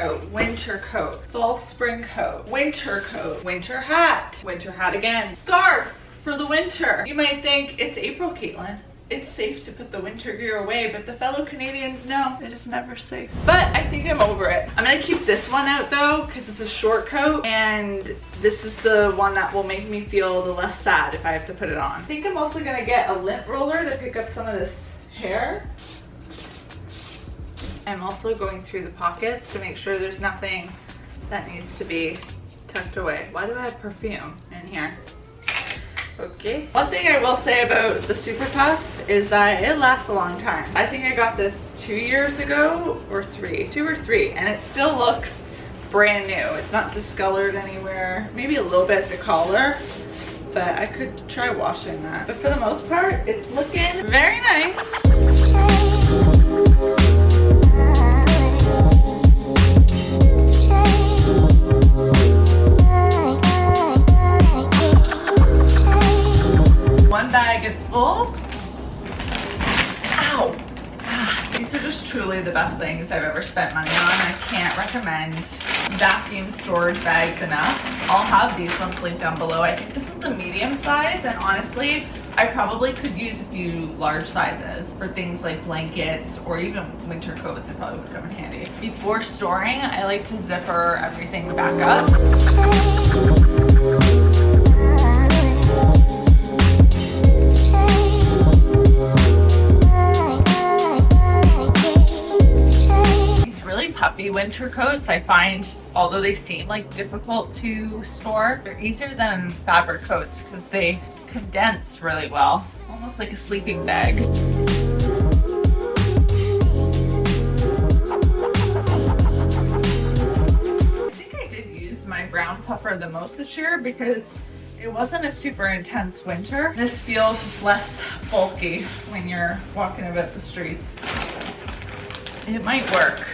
winter coat, fall spring coat, winter hat again, scarf for the winter. You might think it's April, Caitlin. It's safe to put the winter gear away, but the fellow Canadians know it is never safe. But I think I'm over it. I'm gonna keep this one out though, because it's a short coat, and this is the one that will make me feel the less sad if I have to put it on. I think I'm also gonna get a lint roller to pick up some of this hair. I'm also going through the pockets to make sure there's nothing that needs to be tucked away. Why do I have perfume in here? Okay. One thing I will say about the Super Puff is that it lasts a long time. I think I got this 2 years ago or 3, 2 or 3, and it still looks brand new. It's not discolored anywhere. Maybe a little bit at the collar, but I could try washing that. But for the most part, it's looking very nice. One bag is full. Ow! These are just truly the best things I've ever spent money on. I can't recommend vacuum storage bags enough. I'll have these ones linked down below. I think this is the medium size, and honestly, I probably could use a few large sizes for things like blankets or even winter coats. It probably would come in handy. Before storing, I like to zipper everything back up. Puffy winter coats, I find, although they seem like difficult to store, they're easier than fabric coats because they condense really well, almost like a sleeping bag. I think I did use my brown puffer the most this year because it wasn't a super intense winter. This feels just less bulky when you're walking about the streets. It might work.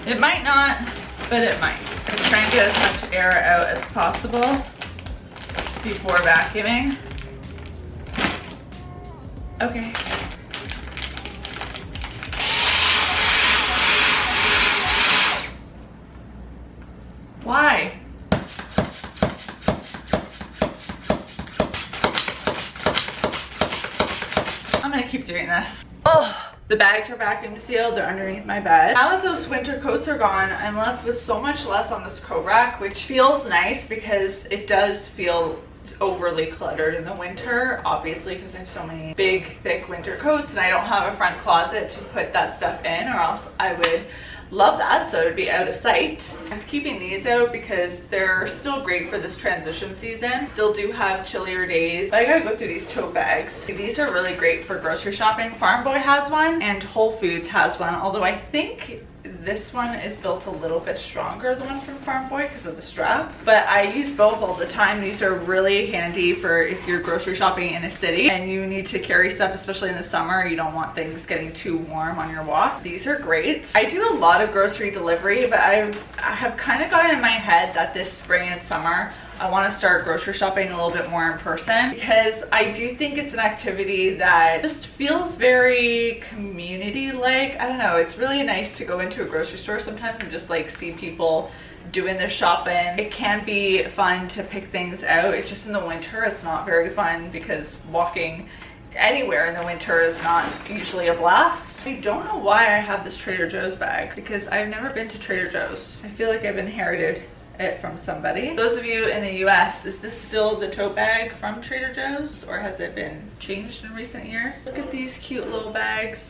It might not, but it might. I'm trying to get as much air out as possible before vacuuming. Okay. Why? I'm gonna keep doing this. Oh. The bags are vacuum sealed, they're underneath my bed. Now that those winter coats are gone, I'm left with so much less on this coat rack, which feels nice because it does feel overly cluttered in the winter, obviously because I have so many big, thick winter coats and I don't have a front closet to put that stuff in, or else I would love that, so it would be out of sight. I'm keeping these out because they're still great for this transition season. Still do have chillier days, but I gotta go through these tote bags. These are really great for grocery shopping. Farm Boy has one and Whole Foods has one, although I think this one is built a little bit stronger, the one from Farm Boy, because of the strap. But I use both all the time. These are really handy for if you're grocery shopping in a city and you need to carry stuff, especially in the summer. You don't want things getting too warm on your walk. These are great. I do a lot of grocery delivery, but I have kind of got in my head that this spring and summer I want to start grocery shopping a little bit more in person, because I do think it's an activity that just feels very community-like. I don't know, it's really nice to go into a grocery store sometimes and just like see people doing their shopping. It can be fun to pick things out. It's just in the winter it's not very fun because walking anywhere in the winter is not usually a blast. I don't know why I have this Trader Joe's bag, because I've never been to Trader Joe's. I feel like I've inherited it from somebody. Those of you in the US, is this still the tote bag from Trader Joe's, or has it been changed in recent years? Look at these cute little bags.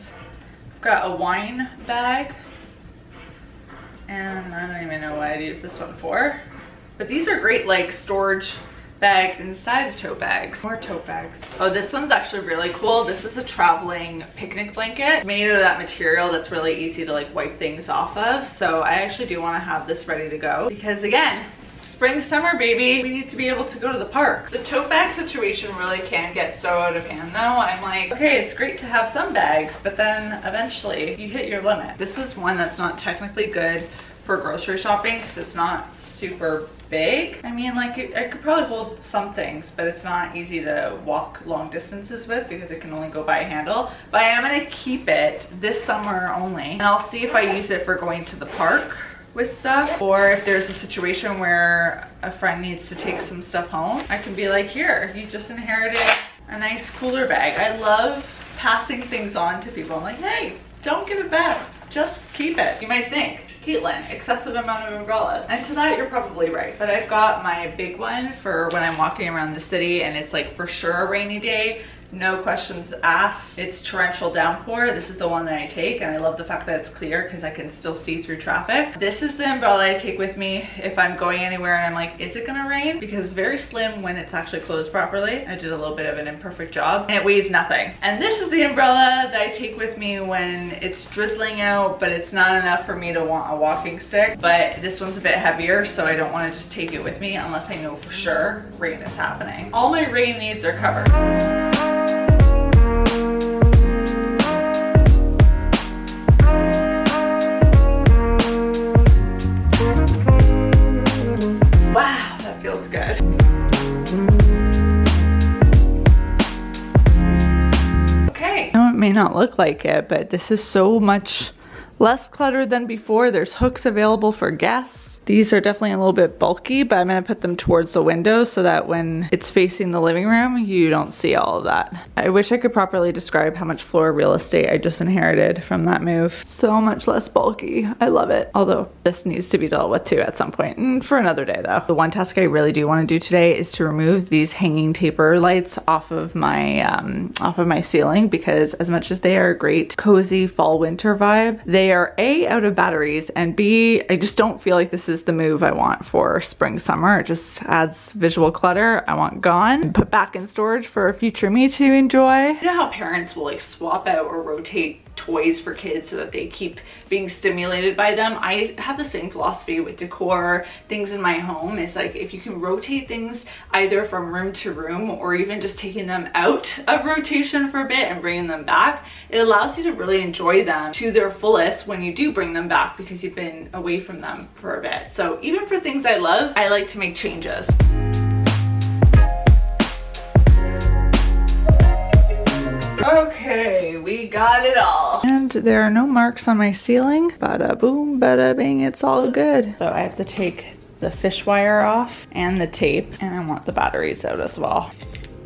I've got a wine bag, and I don't even know what I'd use this one for, but these are great like storage bags inside of tote bags. More tote bags. Oh, this one's actually really cool. This is a traveling picnic blanket made of that material that's really easy to like wipe things off of. So I actually do want to have this ready to go because, again, spring, summer, baby, we need to be able to go to the park. The tote bag situation really can get so out of hand though. I'm like, okay, it's great to have some bags, but then eventually you hit your limit. This is one that's not technically good for grocery shopping because it's not super big. I mean, like, I could probably hold some things, but it's not easy to walk long distances with because it can only go by a handle. But I am gonna keep it this summer only, and I'll see if I use it for going to the park with stuff, or if there's a situation where a friend needs to take some stuff home, I can be like, here, you just inherited a nice cooler bag. I love passing things on to people. I'm like, hey, don't give it back, just keep it. You might think, Caitlin, excessive amount of umbrellas. And to that, you're probably right. But I've got my big one for when I'm walking around the city and it's like for sure a rainy day. No questions asked. It's torrential downpour. This is the one that I take, and I love the fact that it's clear because I can still see through traffic. This is the umbrella I take with me if I'm going anywhere and I'm like, is it gonna rain? Because it's very slim when it's actually closed properly. I did a little bit of an imperfect job, and it weighs nothing. And this is the umbrella that I take with me when it's drizzling out, but it's not enough for me to want a walking stick. But this one's a bit heavier, so I don't want to just take it with me unless I know for sure rain is happening. All my rain needs are covered. Wow, that feels good. Okay. I know it may not look like it, but this is so much less cluttered than before. There's hooks available for guests. These are definitely a little bit bulky, but I'm gonna put them towards the window so that when it's facing the living room, you don't see all of that. I wish I could properly describe how much floor real estate I just inherited from that move. So much less bulky. I love it. Although this needs to be dealt with too at some point, and for another day though. The one task I really do want to do today is to remove these hanging taper lights off of my ceiling, because as much as they are a great cozy fall winter vibe, they are A, out of batteries, and B, I just don't feel like this is the move I want for spring summer. It just adds visual clutter. I want gone, put back in storage for a future me to enjoy. You know how parents will like swap out or rotate toys for kids so that they keep being stimulated by them? I have the same philosophy with decor, things in my home. It's like, if you can rotate things either from room to room or even just taking them out of rotation for a bit and bringing them back, it allows you to really enjoy them to their fullest when you do bring them back, because you've been away from them for a bit. So even for things I love, I like to make changes. Okay, we got it all. And there are no marks on my ceiling. Bada boom, bada bing, it's all good. So I have to take the fish wire off and the tape, and I want the batteries out as well.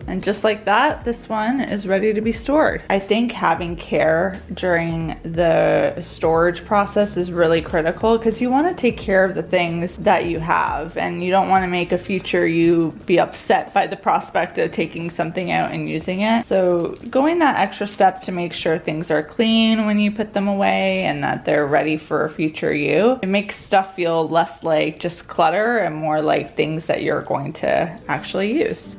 And just like that, this one is ready to be stored. I think having care during the storage process is really critical, because you want to take care of the things that you have, and you don't want to make a future you be upset by the prospect of taking something out and using it. So going that extra step to make sure things are clean when you put them away and that they're ready for a future you, it makes stuff feel less like just clutter and more like things that you're going to actually use.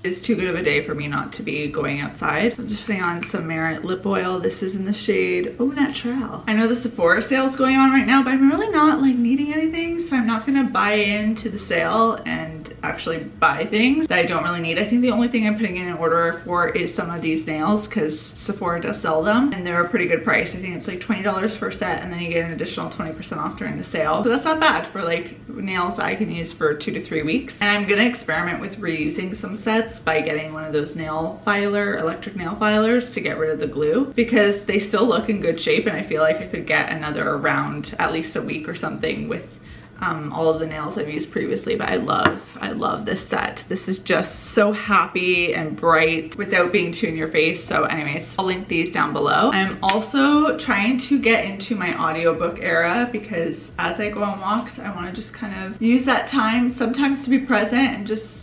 It's too good of a day for me not to be going outside. So I'm just putting on some Merit lip oil. This is in the shade Au Naturel. I know the Sephora sale is going on right now, but I'm really not like needing anything, so I'm not gonna buy into the sale and actually buy things that I don't really need. I think the only thing I'm putting in an order for is some of these nails, because Sephora does sell them and they're a pretty good price. I think it's like $20 for a set, and then you get an additional 20% off during the sale. So that's not bad for like nails I can use for 2 to 3 weeks. And I'm gonna experiment with reusing some sets by getting one of those electric nail filers to get rid of the glue, because they still look in good shape, and I feel like I could get another around at least a week or something with all of the nails I've used previously. But I love this set. This is just so happy and bright without being too in your face. So anyways, I'll link these down below. I'm also trying to get into my audiobook era, because as I go on walks, I want to just kind of use that time sometimes to be present and just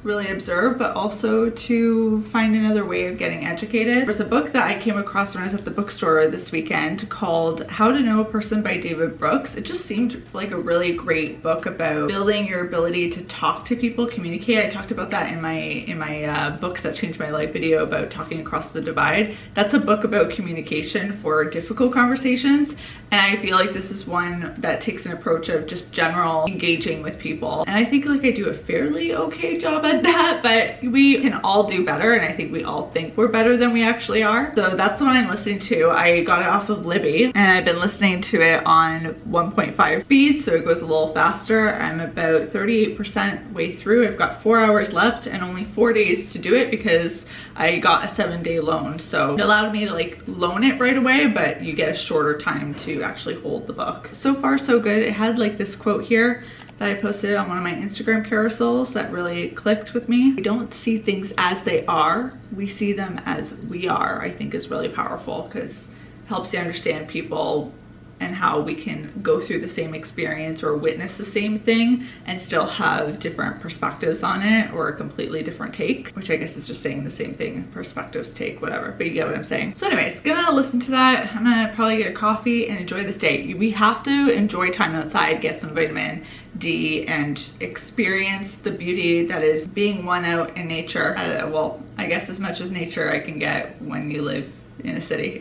really observe, but also to find another way of getting educated. There's a book that I came across when I was at the bookstore this weekend called How to Know a Person by David Brooks. It just seemed like a really great book about building your ability to talk to people, communicate. I talked about that in my Books That Changed My Life video about talking across the divide. That's a book about communication for difficult conversations, and I feel like this is one that takes an approach of just general engaging with people. And I think like I do a fairly okay job at about that, but we can all do better, and I think we all think we're better than we actually are. So that's the one I'm listening to. I got it off of Libby, and I've been listening to it on 1.5 speed, so it goes a little faster. I'm about 38% way through. I've got 4 hours left and only 4 days to do it because I got a 7-day loan. So it allowed me to like loan it right away, but you get a shorter time to actually hold the book. So far so good. It had like this quote here that I posted on one of my Instagram carousels that really clicked with me. We don't see things as they are, we see them as we are. I think is really powerful because it helps you understand people and how we can go through the same experience or witness the same thing and still have different perspectives on it, or a completely different take, which I guess is just saying the same thing, perspectives, take, whatever, but you get what I'm saying. So anyways, gonna listen to that. I'm gonna probably get a coffee and enjoy this day. We have to enjoy time outside, get some vitamin D, and experience the beauty that is being one out in nature. Well, I guess as much as nature I can get when you live in a city.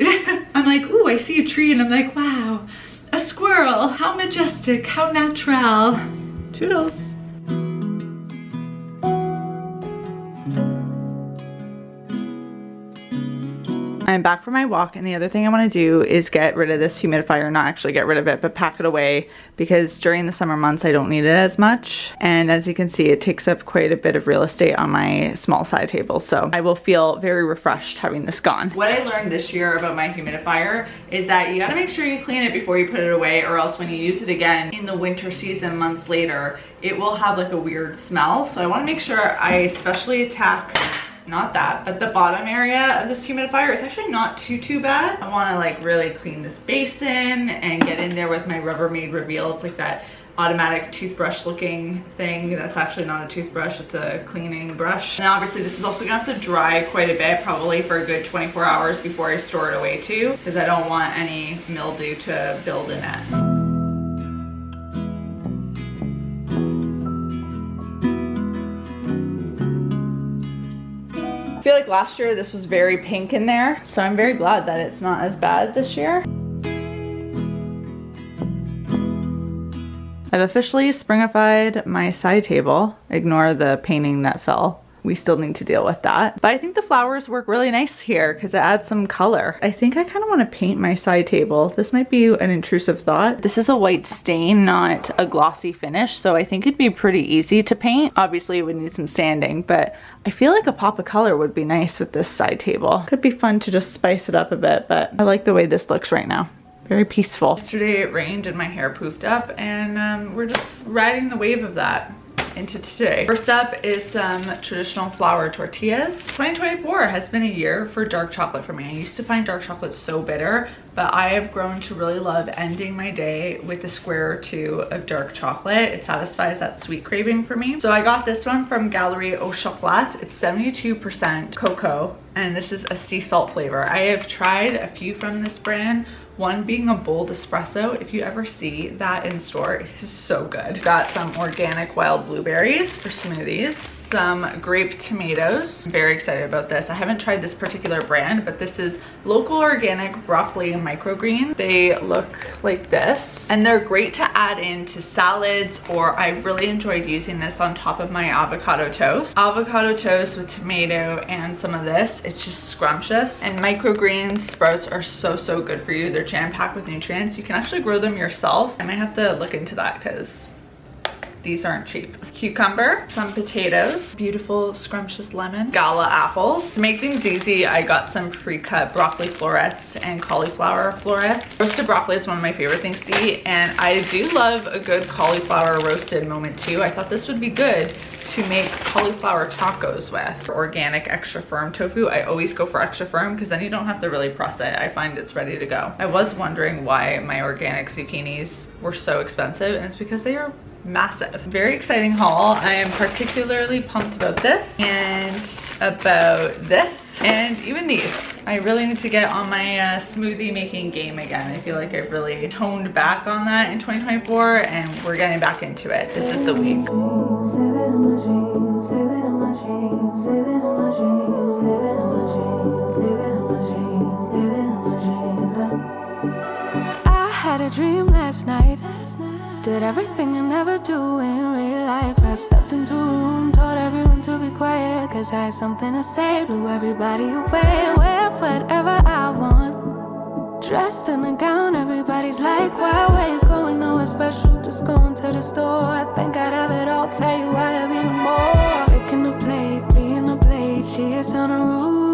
I'm like, ooh, I see a tree and I'm like, wow, a squirrel, how majestic, how natural. Toodles. I'm back from my walk, and the other thing I want to do is get rid of this humidifier. Not actually get rid of it, but pack it away, because during the summer months I don't need it as much, and as you can see it takes up quite a bit of real estate on my small side table, so I will feel very refreshed having this gone. What I learned this year about my humidifier is that you gotta make sure you clean it before you put it away, or else when you use it again in the winter season months later, it will have like a weird smell. So I want to make sure I especially attack not that, but the bottom area of this humidifier is actually not too bad. I want to like really clean this basin and get in there with my Rubbermaid Reveal. It's like that automatic toothbrush looking thing. That's actually not a toothbrush, it's a cleaning brush. And obviously this is also gonna have to dry quite a bit, probably for a good 24 hours before I store it away too, because I don't want any mildew to build in it. I feel like last year this was very pink in there, so I'm very glad that it's not as bad this year. I've officially springified my side table. Ignore the painting that fell. We still need to deal with that. But I think the flowers work really nice here because it adds some color. I think I kind of want to paint my side table. This might be an intrusive thought. This is a white stain, not a glossy finish, so I think it'd be pretty easy to paint. Obviously it would need some sanding, but I feel like a pop of color would be nice with this side table. Could be fun to just spice it up a bit, but I like the way this looks right now. Very peaceful. Yesterday it rained and my hair poofed up, and we're just riding the wave of that into today. First up is some traditional flour tortillas. 2024 has been a year for dark chocolate for me. I used to find dark chocolate so bitter, but I have grown to really love ending my day with a square or two of dark chocolate. It satisfies that sweet craving for me. So I got this one from Galerie Au Chocolat. It's 72% cocoa, and this is a sea salt flavor. I have tried a few from this brand, one being a bold espresso. If you ever see that in store, it is so good. Got some organic wild blueberries for smoothies. Some grape tomatoes. I'm very excited about this. I haven't tried this particular brand, but this is local organic broccoli and microgreen. They look like this, and they're great to add into salads, or I really enjoyed using this on top of my avocado toast. Avocado toast with tomato and some of this, it's just scrumptious. And microgreens, sprouts are so good for you. They're jam-packed with nutrients. You can actually grow them yourself. I might have to look into that because these aren't cheap. Cucumber, some potatoes, beautiful scrumptious lemon, gala apples. To make things easy, I got some pre-cut broccoli florets and cauliflower florets. Roasted broccoli is one of my favorite things to eat, and I do love a good cauliflower roasted moment too. I thought this would be good to make cauliflower tacos with. For organic extra firm tofu, I always go for extra firm because then you don't have to really press it. I find it's ready to go. I was wondering why my organic zucchinis were so expensive, and it's because they are massive. Very exciting haul. I am particularly pumped about this and about this and even these. I really need to get on my smoothie making game again. I feel like I've really toned back on that in 2024, and we're getting back into it. This is the week. I had a dream last night. Did everything I never do in real life. I stepped into a room, told everyone to be cause I had something to say. Blew everybody away, wear whatever I want. Dressed in a gown, everybody's like, why, where you going? Nowhere special, just going to the store. I think I'd have it all, tell you I have even more. Picking a plate, being a plate, she is on a roof.